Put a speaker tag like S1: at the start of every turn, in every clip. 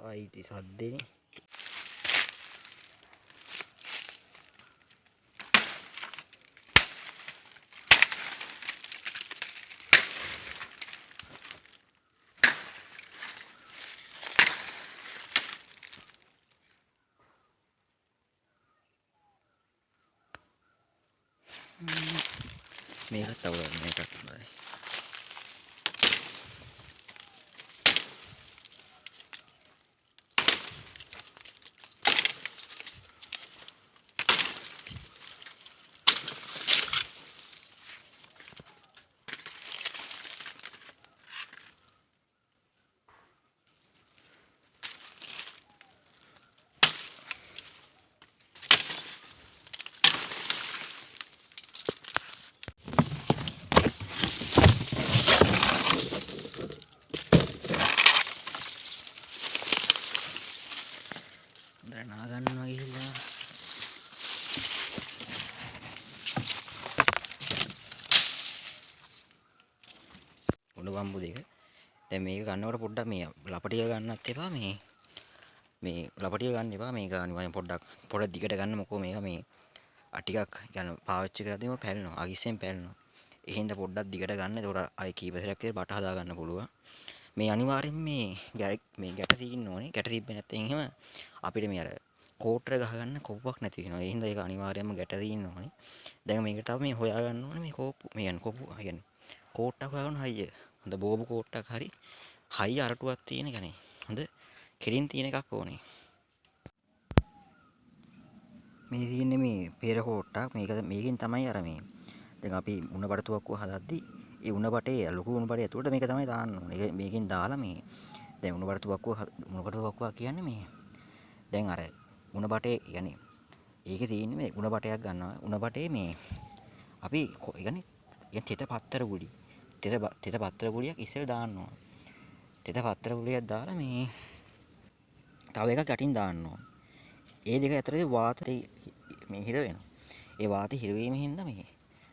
S1: ආයිති සද්දෙනේ. මේකත් අවුලක් මේකත් හොඳයි. නාගන්නවා ගිහිල්ලා උණු බම්බු දෙක. දැන් මේක ගන්නකොට පොඩ්ඩක් මේ ලපටිය ගන්නත් එපා. මේ ලපටිය ගන්න එපා. මේක අනිවාර්යෙන් පොඩක් දිගට ගන්න. මොකෝ මේක මේ ටිකක් يعني පාවිච්චි කරද්දිම පැලෙනවා. අගිස්සෙන් පැලෙනවා. ඒ හින්දා පොඩ්ඩක් දිගට ගන්න. ඒකට ආයි කීප සැරයක් විතර බට හදා ගන්න පුළුවන්. මේ අනිවාර්යෙන් මේ ගැට තියෙන්න ඕනේ. ගැට තිබ්බේ නැත්නම් එහෙම අපිට මේ අර කෝට්ටර ගහගන්න කොප්පක් නැති වෙනවා. ඒ හින්දා ඒක අනිවාර්යයෙන්ම ගැට තියෙන්න ඕනේ. දැන් මේකට තව මේ හොයා ගන්න ඕනේ මේ කෝප්පු. මේ කියන්නේ කොප්පු කියන්නේ කෝට්ටක් හොයාගන්න හයිය. හොඳ බෝබු කෝට්ටක් හරි හයිය අරටුවක් තියෙන කියන්නේ හොඳ කෙලින් තියෙන එකක් ඕනේ. මේ තියෙන්නේ මේ පෙර කෝට්ටක්. මේකෙන් තමයි අර මේ දැන් අපි උණ බඩතුවක්කුව හදද්දි ඒ උණ බටේ ලොකු උණ බටේ ඇතුළට මේක තමයි දාන්න ඕනේ. මේකෙන් දාලා මේ දැන් උණ බඩතුවක්කුව කියන්නේ මේ දැන් අර උණ බටේ يعني ඒකේ තියෙන්නේ මේ උණ බටයක් ගන්නවා. උණ බටේ මේ අපි يعني තෙත පත්තර ගුලි තෙත පත්තර ගුලියක් ඉස්සෙල්ලා දාන්න ඕන. තෙත පත්තර ගුලියක් දාලා මේ තව එකක් යටින් දාන්න ඕන. ඒ දෙක අතරේ වාතය මේ හිර වෙනවා. ඒ වාතය හිර වීමෙන් හින්දා මේ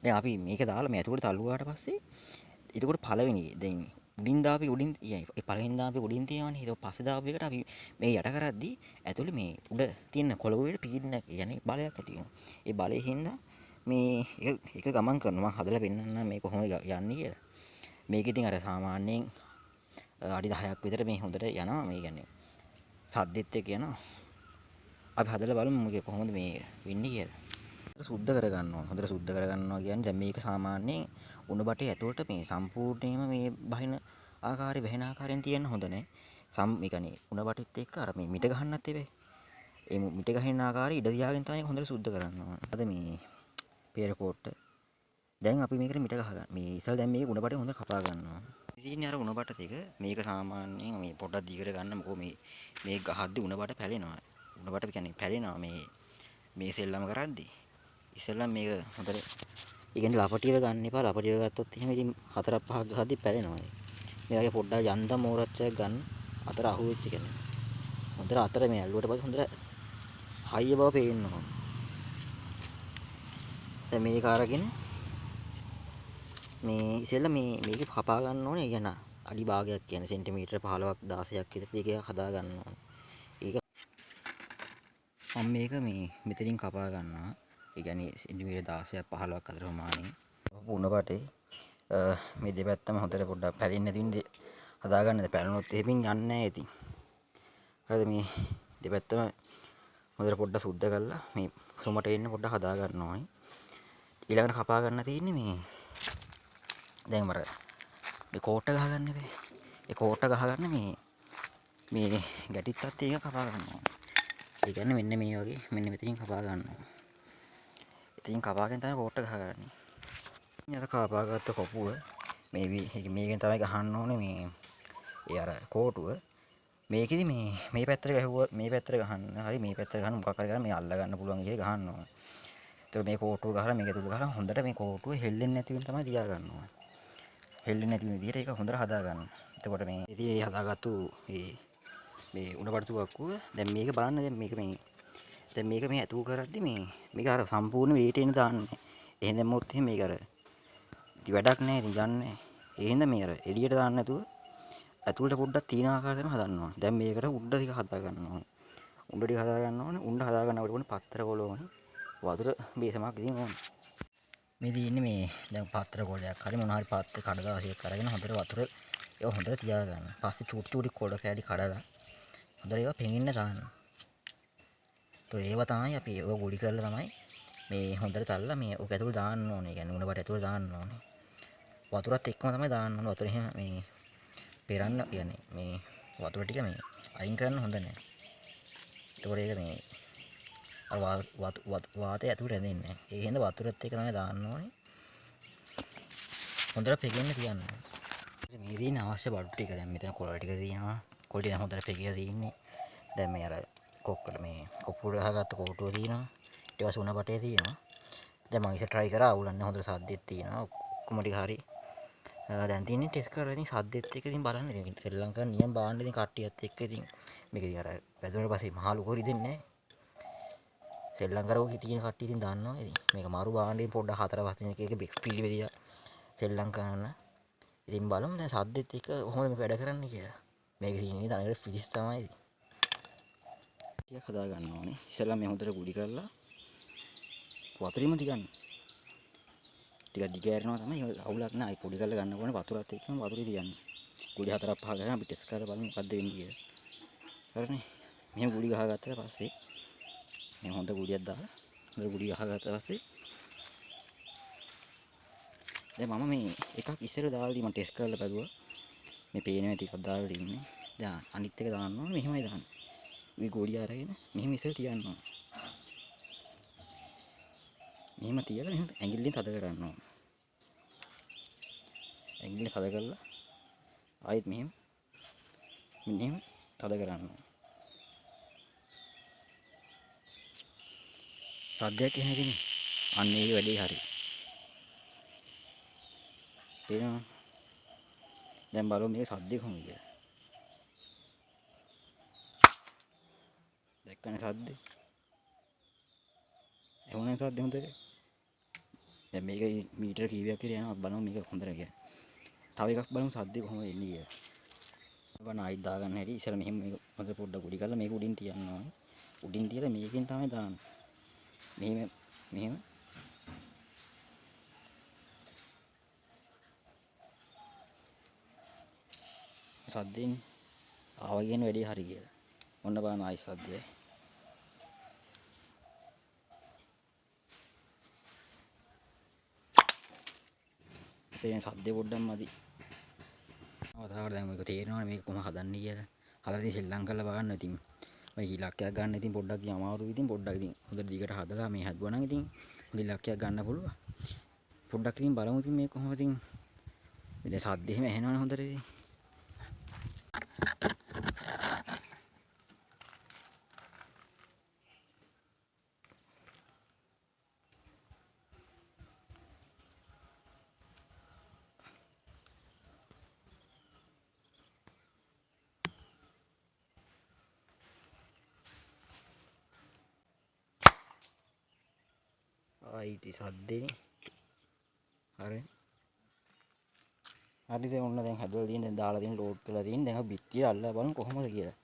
S1: දැන් අපි මේක දාලා මේ ඇතුළට තල්ලුවාට පස්සේ එතකොට පළවෙනි දැන් උඩින් ඒ පළවෙනි දාපේ උඩින් තියෙනවනේ. ඊට පස්සේ දාපු එකට අපි මේ යට කරද්දී ඇතුළේ මේ උඩ තියෙන කොළඹ පීඩන يعني බලයක් ඇති වෙනවා. ඒ බලයෙන් හින්දා මේ එක ගමන් කරනවා. මම හදලා පෙන්නන්නම් මේ කොහොමද යන්නේ කියලා. මේක ඉතින් අර සාමාන්‍යයෙන් අඩි 10ක් විතර මේ හොඳට යනවා. මේ කියන්නේ සද්දෙත් එක්ක යනවා. අපි හදලා බලමු මේක කොහොමද මේ වෙන්නේ කියලා. සුද්ධ කරගන්න ඕන. හොඳට සුද්ධ කරගන්නවා කියන්නේ දැන් මේක සාමාන්‍යයෙන් උණ බටේ ඇතුළට මේ සම්පූර්ණයෙන්ම මේ බහින ආකාරي වෙහෙන ආකාරයෙන් තියෙන්න හොඳ නැහැ. මේ කියන්නේ උණ බටෙත් එක්ක අර මේ මිට ගහන්නත් එපේ. ඒ මිට ගහින ආකාරي ඉඩ තියාගෙන තමයි හොඳට සුද්ධ කරන්න ඕන. අද මේ පෙර කොට්ට දැන් අපි මේකට මිට ගහ ගන්න. මේ ඉස්සෙල් දැන් මේක උණ බටේ හොඳට කපා ගන්නවා. ඉතින් අර උණ බට දෙක මේක සාමාන්‍යයෙන් මේ පොඩ්ඩක් දිගට ගන්න. මොකෝ මේ ගහද්දි උණ බට පැලෙනවා. උණ බට කියන්නේ පැලෙනවා මේ සෙල්ලම කරද්දී. ඉස්සෙල්ලා මේක හොඳට ඒ කියන්නේ ලපටියව ගන්න එපා. ලපටියව ගත්තොත් එහෙම ඉතින් 4-5ක් ගහද්දි පැලෙනවා. මේ වගේ පොඩ්ඩක් යන්තම් මෝරච්චයක් ගන්න. අතර අහු වෙච්ච කියන්නේ. හොඳට අතර මේ ඇල්ලුවට පස්සේ හොඳට හයිය බව පේන්න ඕන. දැන් මේක අරගෙන මේ ඉස්සෙල්ලා මේක කපා ගන්න ඕනේ. කියන අඩි භාගයක් කියන්නේ සෙන්ටිමීටර 15ක් 16ක් විතර දෙක හදා ගන්න ඕනේ. ඒක මම මේක මෙතනින් කපා ගන්නවා. ඒ කියන්නේ සෙන්ටිමීටර 16ක් 15ක් අතර ප්‍රමාණය. උණ බටේ මේ දෙපැත්තම හොඳට පොඩ්ඩක් පැලෙන්නේ නැති වෙන්නේ හදා ගන්නද පැලුනොත් එහෙමින් යන්නේ නැහැ ඉතින්. හරිද මේ දෙපැත්තම හොඳට පොඩ්ඩක් සුද්ධ කරලා මේ සුමට එන්න පොඩ්ඩක් හදා ගන්න ඕනේ. ඊළඟට කපා ගන්න තියෙන්නේ මේ දැන් මර මේ කෝට්ට ගහ ගන්න බෑ. ඒ කෝට්ට ගහ ගන්න මේ ගැටිත් අත් එක කපා ගන්න ඕනේ. ඒ කියන්නේ මෙන්න මේ වගේ මෙන්න මෙතනින් කපා ගන්න ඕනේ. ඉතින් කපාගෙන තමයි කෝට්ට ගහගන්නේ. අර කපාගත්ත කොපුව මේකෙන් තමයි ගහන්න ඕනේ මේ ඒ අර කෝටුව. මේකෙදි මේ පැත්තට ගහුවා මේ පැත්තට ගහන්න. හරි මේ පැත්තට ගහන්න මොකක් හරි කරලා මේ අල්ල ගන්න පුළුවන් විදිහට ගහන්න ඕනේ. ඒතකොට මේ කෝටුව ගහලා මේක තුල ගහලා හොඳට මේ කෝටුව හෙල්ලෙන්නේ නැති වෙන තමයි තියා ගන්න ඕනේ. හෙල්ලෙන්නේ නැති විදිහට ඒක හොඳට හදා ගන්න. එතකොට මේ ඉතින් ඒ හදාගත්තු මේ උණ බඩතුවක්කුව දැන් මේක බලන්න දැන් මේක මේ ඇතුල් කරද්දි මේක අර සම්පූර්ණ වේට එන දාන්නේ. එහෙනම් දැම්මොත් මේක අර වැඩක් නැහැ ඉතින් යන්නේ. ඒ හින්දා මේ අර එළියට දාන්න නැතුව ඇතුළට පොඩ්ඩක් තියෙන ආකාරයෙන්ම හදන්න ඕනේ. දැන් මේකට උඩ ටික හදා ගන්න ඕනේ. උඩ ටික හදා ගන්න ඕනේ. උඩ හදා ගන්නකොට ඕනේ පත්තර කොළ ඕනේ. වතුර බේසමක් ඉතින් ඕනේ. මේ තියෙන්නේ මේ දැන් පත්තර කොළයක් හරි මොනවා හරි පත්තර කඩදාසියක් අරගෙන හොඳට වතුර ඒක හොඳට තියා ගන්න. පස්සේ චූටි චූටි කොළ කෑලි කඩලා හොඳට ඒවා පෙඟෙන්න දාන්න. ඒතකොට ඒවා තමයි අපි ඒවා ගුලි කරලා තමයි මේ හොඳට තල්ලා මේ ඔක ඇතුළේ දාන්න ඕනේ. කියන්නේ උණ බට ඇතුළේ දාන්න ඕනේ. වතුරත් එක්කම තමයි දාන්න ඕනේ. වතුර එහෙම මේ පෙරන්න කියන්නේ මේ වතුර ටික මේ අයින් කරන්න හොඳ නැහැ. ඒතකොට ඒක මේ අර වාතය ඇතුළට රැඳෙන්නේ නැහැ. ඒ හින්දා වතුරත් එක්ක තමයි දාන්න ඕනේ. හොඳට පෙගෙන්න තියන්න ඕනේ. මේ තියෙන අවශ්‍ය බඩු ටික දැන් මෙතන කොළ ටික තියෙනවා. කොළ ටික හොඳට පෙගිලා තියෙන්නේ. දැන් මේ අර කොක්කට මේ කොප්පුවට ගහගත්ත කෝටුව තියෙනවා. ඊට පස්සේ උණ බටේ තියෙනවා. දැන් මම ඉතින් try කරා අවුලන්නේ හොඳට සද්දෙත් තියෙනවා. ඔක්කොම ටික හරි. දැන් තියෙන්නේ ටෙස්ට් කරලා ඉතින් සද්දෙත් එක්ක ඉතින් බලන්න ඉතින් ශ්‍රී ලංකාවේ නියම බාන්න ඉතින් කට්ටියත් එක්ක ඉතින් මේක ඉතින් අර වැදුනට පස්සේ මහලු කොරි දෙන්නේ නැහැ. ශ්‍රී ලංකාවේ තියෙන කට්ටිය ඉතින් දන්නවා ඉතින් මේක මාරු බාණ්ඩේ පොඩ්ඩක් 4 5 දිනක එක පිළිවෙලිය ශ්‍රී ලංකාවන ඉතින් බලමු දැන් සද්දෙත් එක්ක කොහොමද මේක වැඩ කරන්නේ කියලා. මේක තියෙන්නේ තනිකර ෆිසික්ස් තමයි. ටිකක් හදා ගන්න ඕනේ. ඉස්සෙල්ලා මේ හොඳට ගුලි කරලා වතුරෙම තියන්න. ටිකක් දිග ඇරෙනවා තමයි අවුලක් නෑ. පොඩි කරලා ගන්න ඕනේ වතුරත් එක්කම වතුරේ තියන්න. ගුලි 4ක් 5ක් ගන්න අපි ටෙස්ට් කරලා බලමු මොකද්ද වෙන්නේ කියලා. හරිනේ. මෙහෙම ගුලි ගහගත්තා පස්සේ මේ හොඳ ගුලියක් දාලා හොඳ ගුලි ගහගත්තා පස්සේ දැන් මම මේ එකක් ඉස්සර දාලා දී මම ටෙස්ට් කරලා බැලුවා. මේ පේනවා ටිකක් දාලා තින්නේ. දැන් අනිත් එක දාන්න ඕනේ මෙහෙමයි දාන්නේ. මේ ගෝලිය අරගෙන මෙහෙම ඉස්සර තියන්න ඕනේ. මෙහෙම තියලා මෙහෙම ඇඟිල්ලෙන් තද කරන්න ඕනේ. ඇඟිල්ලෙන් තද කරලා ආයෙත් මෙහෙම තද කරන්න ඕනේ. සද්දයක් එහෙම ඉතින් අන්න ඒ වැඩේ හරි. තේරෙනවද? දැන් බලමු මේක සද්දේ කොහොමද කියලා. දැක්කනේ සද්දේ. එහුණේ සද්දේ හොඳට. දැන් මේක මීටර කීපයක් කියලා යනවා බලමු මේක හොඳට කියලා. තව එකක් බලමු සද්දේ කොහොමද එන්නේ කියලා. බලන්න ආයිත් දාගන්න හැටි ඉස්සර මෙහෙම මේක හොඳට පොඩ්ඩක් ගුලි කරලා මේක උඩින් තියන්න ඕනේ. උඩින් තියලා මේකෙන් තමයි දාන්නේ. මෙහෙම සද්දෙන් ආවා කියන වැඩේ හරි කියලා. ඔන්න බලන්න ආයි සද්දේ. ඉතින් සද්දේ පොඩ්ඩක් මදි. අවතාවට දැන් මේක තේරෙනවනේ මේක කොහොම හදන්නේ කියලා. හදලා ඉතින් ශ්‍රී ලංකාවල බලන්න ඉතින් මේ ඉලක්කයක් ගන්න ඉතින් පොඩ්ඩක් ඉතින් අමාරුයි ඉතින් පොඩ්ඩක් ඉතින් හොඳට දිගට හදලා මේ හදුවා නම් ඉතින් හොඳ ඉලක්කයක් ගන්න පුළුවන්. පොඩ්ඩක් ඉතින් බලමු ඉතින් මේක කොහොමද ඉතින් ඉතින් සද්ද එහෙම ඇහෙනවනේ හොඳට ඉතින්. ආයිති සද්දේනේ. හරි. හරි දැන් ඔන්න දැන් හදලා තියෙන දැන් දාලා තියෙන ලෝඩ් කරලා තියෙන දැන් අපි බිත්තිය අල්ලලා බලමු කොහොමද කියලා.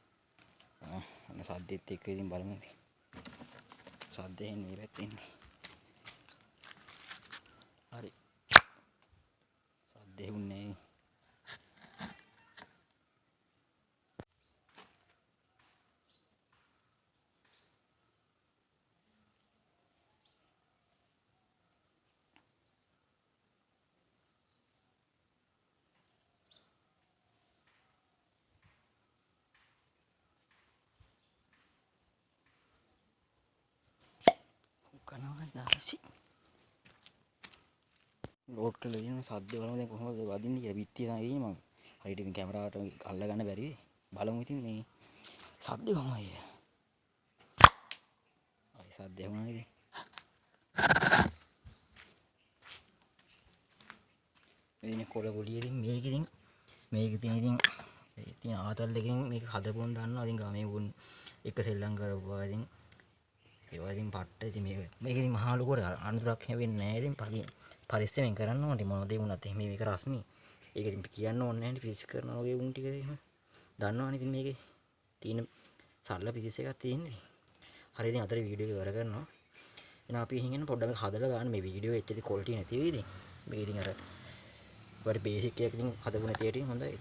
S1: ඔන්න සද්දෙත් එක්ක ඉතින් බලමු. සද්දේ එන්නේ මේ පැත්තේ ඉන්නේ. හරි. සද්දේ උන්නේ. කනවා දාසි. ලෝඩ් කරලා තියෙන සද්දේ බලමු දැන් කොහොමද වදින්නේ කියලා බිත්තිය තමයි ඉන්නේ මම. හරියට ඉතින් කැමරාවට අල්ල ගන්න බැරි වෙයි. බලමු ඉතින් මේ සද්දේ කොහොමද කියලා. ආයි සද්දේ වුණා ඉතින්. ඉතින් කොළ ගොඩිය ඉතින් මේක ඉතින් ආතල් එකකින් මේක හදපුවන් දන්නවා ඉතින් ගාමේ වුන් එක සෙල්ලම් කරපුවා ඉතින් ඒවා ඉතින් පට්ට ඉතින් මේක ඉතින් මහා ලොකු අඳුරක් හැවෙන්නේ නැහැ ඉතින් පරිස්සමෙන් කරන්න ඕනේ මොනවද වුණත් එහෙම මේක රස්නේ ඒක ඉතින් කියන්න ඕනේ නැහැ නේ පිරිස් කරනවා වගේ උන් ටික එහෙම. දන්නවනේ ඉතින් මේකේ තියෙන සරල පිරිස් එකක් තියෙන්නේ. හරි ඉතින් අතර වීඩියෝ එක ඉවර කරනවා. එහෙනම් අපි එහෙනම් පොඩ්ඩක් මේක හදලා ගන්න මේ වීඩියෝ එච්චර ක්වොලිටි නැති වෙයි ඉතින්. මේක ඉතින් අර ඔයාලට බේසික් එකකින් හදපු නැති හැටි හොඳයි.